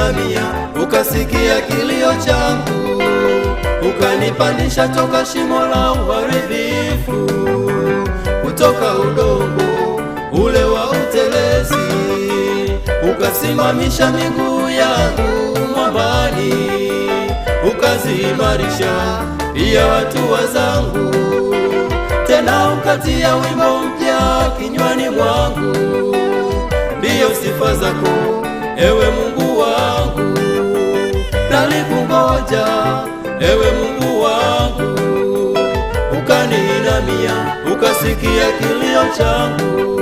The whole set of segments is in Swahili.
ukaninamia, ukasikia kilio changu, ukanipandisha toka shimo la uharibifu, kutoka udongo ule wa utelezi, ukasimamisha miguu yangu mwambani, ukaziimarisha pia hatua zangu, tena ukatia wimbo mpya kinywani mwangu. Ndiyo sifa zako ewe Mungu wangu, nalikungoja ewe Mungu wangu, ukaniinamia, ukasikia kilio changu,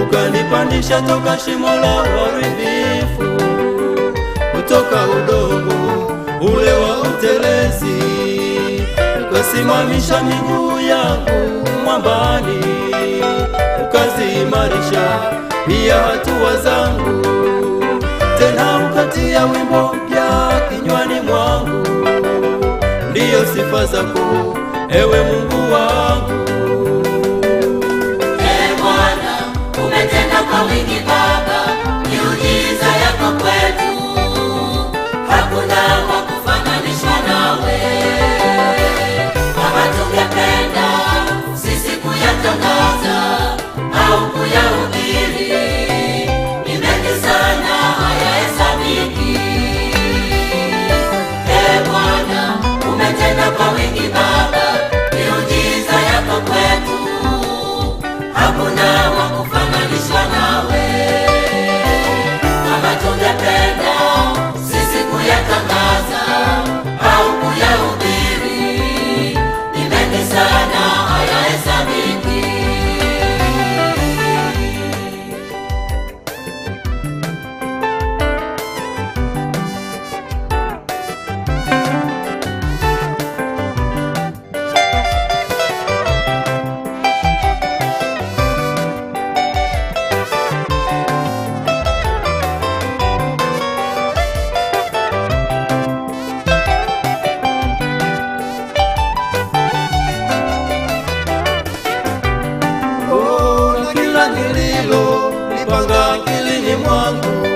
ukanipandisha toka shimo la uharibifu, kutoka udongo ule wa utelezi, ukasimamisha miguu yangu mwambani, ukaziimarisha pia hatua zangu, tena ukatia wimbo mpya kinywani mwangu. Ndiyo sifa zako ewe Mungu wangu. Bwana, umetenda kwa wingi Baba, miujiza yako kwetu, hakuna wa kufananishwa nawe. Kama tungependa sisi kuyatangaza au kuyahubiri, ni mengi sana hayahesabiki. Bwana, umetenda kwa wingi Baba, miujiza yako kwetu, hakuna wa kufananishwa nawe. Kama tungependa sisi kuyatangaza au kuyahubiri, ni mengi sana hayahesabiki. Nililo nipanga akilini mwangu,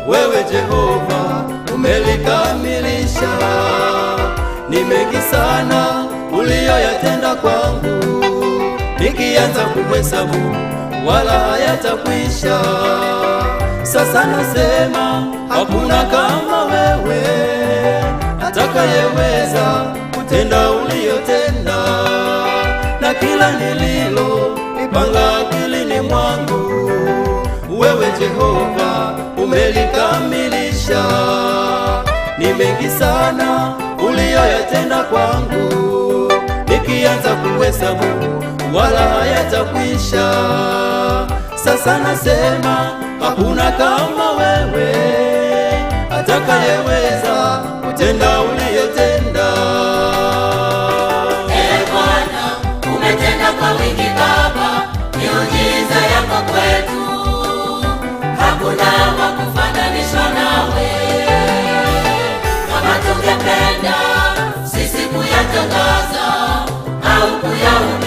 wewe Jehova umelikamilisha. Ni mengi sana uliyoyatenda kwangu, nikianza kuhesabu wala hayatakwisha. Sasa nasema hakuna kama wewe, atakayeweza kutenda uliyotenda, na kila nililo nipanga akilini mwangu, wewe Jehova umelikamilisha. Ni mengi sana uliyoyatenda kwangu, nikianza kuhesabu wala hayatakwisha. Sasa nasema hakuna kama wewe, atakayeweza kutenda uliyotenda. Bwana, umetenda kwa wingi Baba, miujiza yako kwetu, hakuna wa kufananishwa nawe. Kama tungependa sisi kuyatangaza au kuyahubiri,